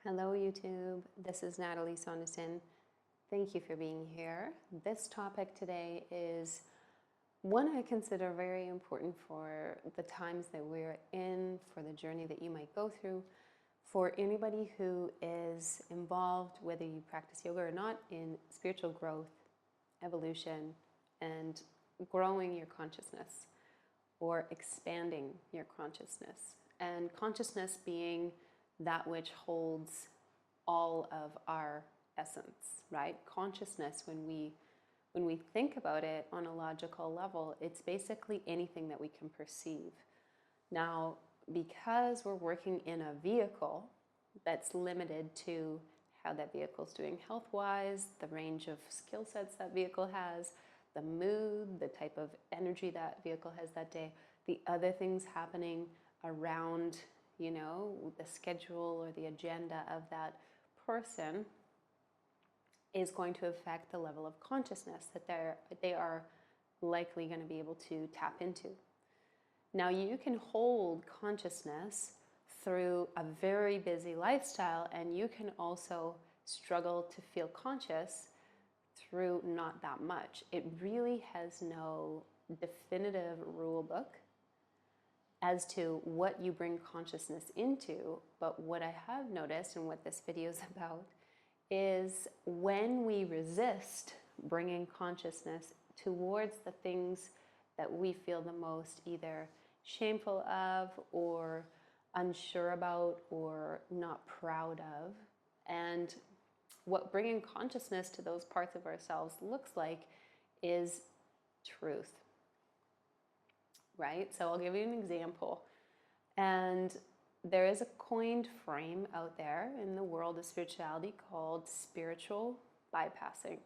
Hello, YouTube. This is Natalie Sonderson. Thank you for being here. This topic today is one I consider very important for the times that we're in, for the journey that you might go through, for anybody who is involved, whether you practice yoga or not, in spiritual growth, evolution, and growing your consciousness or expanding your consciousness. And consciousness being that which holds all of our essence, right? Consciousness, when we think about it on a logical level, it's basically anything that we can perceive. Now, because we're working in a vehicle that's limited to how that vehicle is doing health-wise, the range of skill sets that vehicle has, the mood, the type of energy that vehicle has that day, the other things happening around, the schedule or the agenda of that person is going to affect the level of consciousness that they are likely going to be able to tap into. Now, you can hold consciousness through a very busy lifestyle, and you can also struggle to feel conscious through not that much. It really has no definitive rule book as to what you bring consciousness into, but what I have noticed and what this video is about is when we resist bringing consciousness towards the things that we feel the most either shameful of or unsure about or not proud of. And what bringing consciousness to those parts of ourselves looks like is truth. Right? So I'll give you an example. And there is a coined frame out there in the world of spirituality called spiritual bypassing.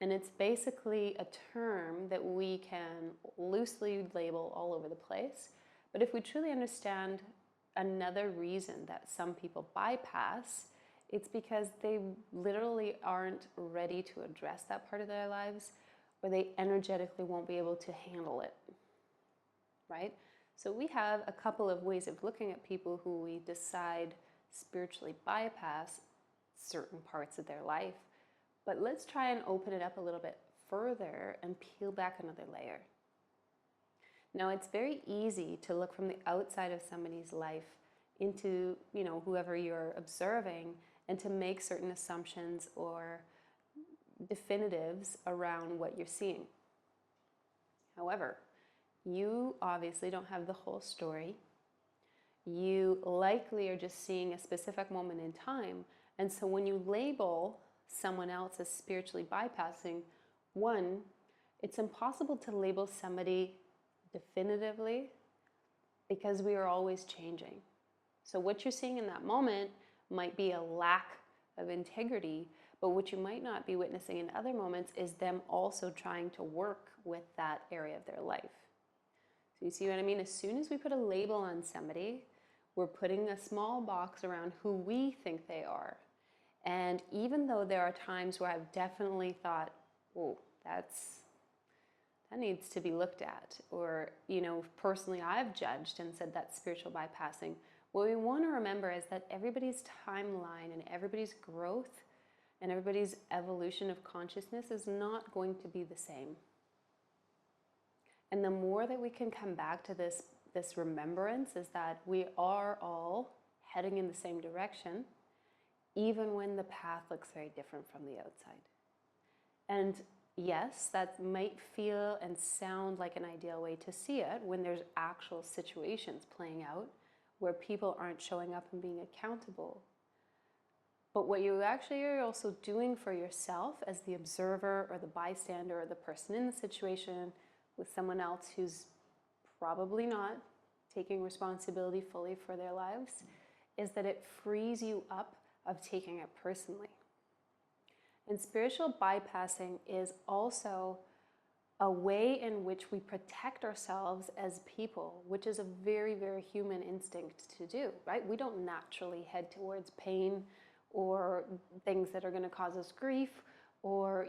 And it's basically a term that we can loosely label all over the place. But if we truly understand another reason that some people bypass, it's because they literally aren't ready to address that part of their lives, or they energetically won't be able to handle it. Right? So we have a couple of ways of looking at people who we decide spiritually bypass certain parts of their life. But let's try and open it up a little bit further and peel back another layer. Now, it's very easy to look from the outside of somebody's life into, whoever you're observing and to make certain assumptions or definitives around what you're seeing. However, you obviously don't have the whole story. You likely are just seeing a specific moment in time. And so when you label someone else as spiritually bypassing, one, it's impossible to label somebody definitively because we are always changing. So what you're seeing in that moment might be a lack of integrity, but what you might not be witnessing in other moments is them also trying to work with that area of their life. So you see what I mean? As soon as we put a label on somebody, we're putting a small box around who we think they are. And even though there are times where I've definitely thought, oh, that needs to be looked at, or, personally I've judged and said that's spiritual bypassing, what we want to remember is that everybody's timeline and everybody's growth and everybody's evolution of consciousness is not going to be the same. And the more that we can come back to this remembrance is that we are all heading in the same direction, even when the path looks very different from the outside. And yes, that might feel and sound like an ideal way to see it when there's actual situations playing out where people aren't showing up and being accountable. But what you actually are also doing for yourself as the observer or the bystander or the person in the situation with someone else who's probably not taking responsibility fully for their lives, is that it frees you up of taking it personally. And spiritual bypassing is also a way in which we protect ourselves as people, which is a very, very human instinct to do, right? We don't naturally head towards pain or things that are going to cause us grief or,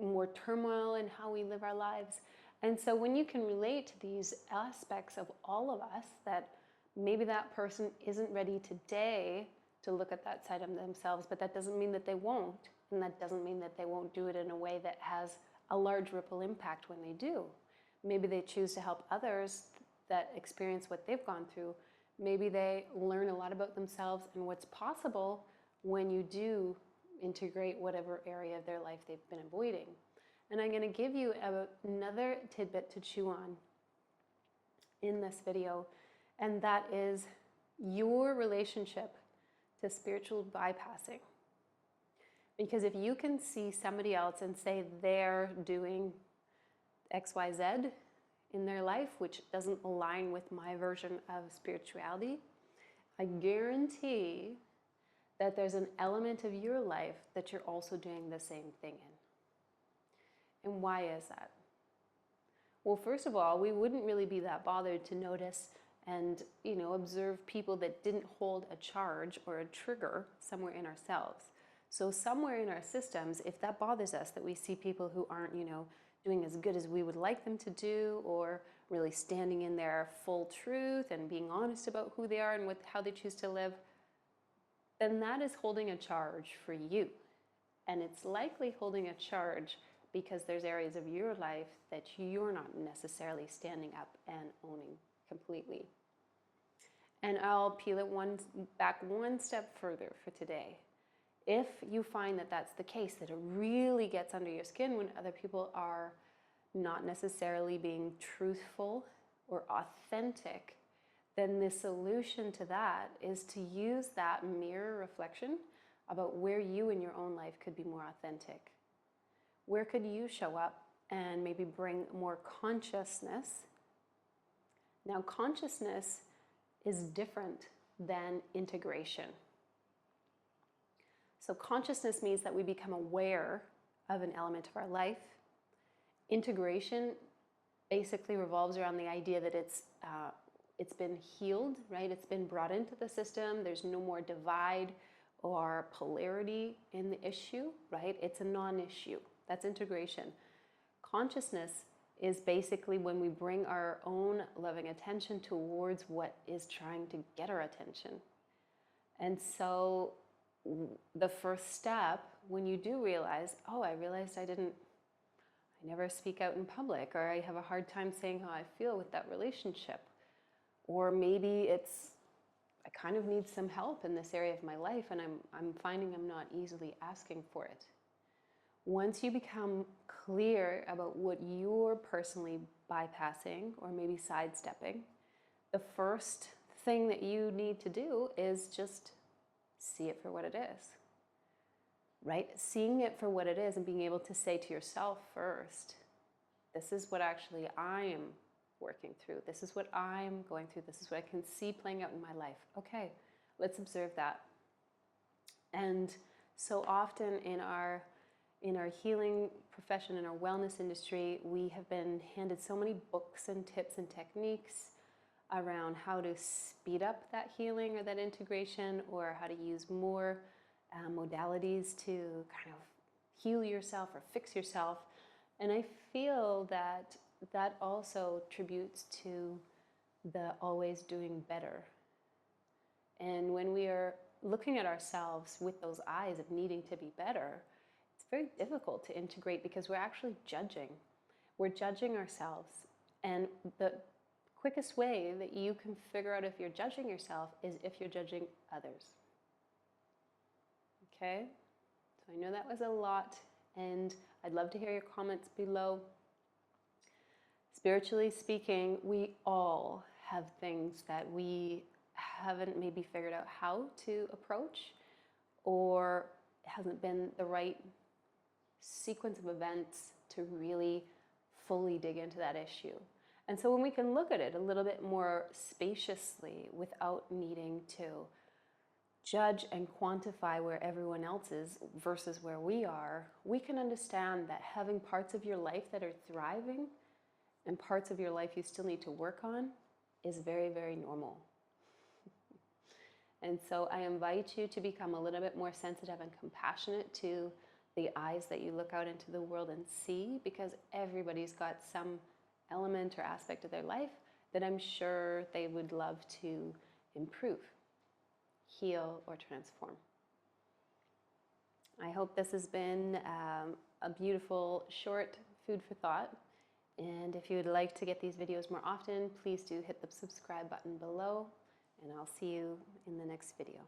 more turmoil in how we live our lives. And so when you can relate to these aspects of all of us, that maybe that person isn't ready today to look at that side of themselves, but that doesn't mean that they won't. And that doesn't mean that they won't do it in a way that has a large ripple impact when they do. Maybe they choose to help others that experience what they've gone through. Maybe they learn a lot about themselves and what's possible when you do integrate whatever area of their life they've been avoiding. And I'm going to give you another tidbit to chew on in this video, and that is your relationship to spiritual bypassing. Because if you can see somebody else and say they're doing XYZ in their life, which doesn't align with my version of spirituality, I guarantee that there's an element of your life that you're also doing the same thing in. And why is that? Well, first of all, we wouldn't really be that bothered to notice and, observe people that didn't hold a charge or a trigger somewhere in ourselves. So somewhere in our systems, if that bothers us, that we see people who aren't, doing as good as we would like them to do, or really standing in their full truth and being honest about who they are and how they choose to live, then that is holding a charge for you. And it's likely holding a charge because there's areas of your life that you're not necessarily standing up and owning completely. And I'll peel it back one step further for today. If you find that that's the case, that it really gets under your skin when other people are not necessarily being truthful or authentic, then the solution to that is to use that mirror reflection about where you in your own life could be more authentic. Where could you show up and maybe bring more consciousness? Now, consciousness is different than integration. So consciousness means that we become aware of an element of our life. Integration basically revolves around the idea that it's been healed, right? It's been brought into the system. There's no more divide or polarity in the issue, right? It's a non-issue. That's integration. Consciousness is basically when we bring our own loving attention towards what is trying to get our attention. And so the first step, when you do realize, oh, I realized I never speak out in public, or I have a hard time saying how I feel with that relationship, or maybe I kind of need some help in this area of my life, and I'm finding I'm not easily asking for it. Once you become clear about what you're personally bypassing or maybe sidestepping, the first thing that you need to do is just see it for what it is, right? Seeing it for what it is and being able to say to yourself first, this is what actually I am working through. This is what I'm going through. This is what I can see playing out in my life. Okay, let's observe that. And so often in our healing profession, in our wellness industry, we have been handed so many books and tips and techniques around how to speed up that healing or that integration, or how to use more modalities to kind of heal yourself or fix yourself. And I feel that that also tributes to the always doing better. And when we are looking at ourselves with those eyes of needing to be better, it's very difficult to integrate because we're actually judging. We're judging ourselves. And the quickest way that you can figure out if you're judging yourself is if you're judging others. Okay? So I know that was a lot, and I'd love to hear your comments below. Spiritually speaking, we all have things that we haven't maybe figured out how to approach, or it hasn't been the right sequence of events to really fully dig into that issue. And so when we can look at it a little bit more spaciously without needing to judge and quantify where everyone else is versus where we are, we can understand that having parts of your life that are thriving and parts of your life you still need to work on is very, very normal. And so I invite you to become a little bit more sensitive and compassionate to the eyes that you look out into the world and see, because everybody's got some element or aspect of their life that I'm sure they would love to improve. heal, or transform. I hope this has been a beautiful, short food for thought. And if you would like to get these videos more often, please do hit the subscribe button below, and I'll see you in the next video.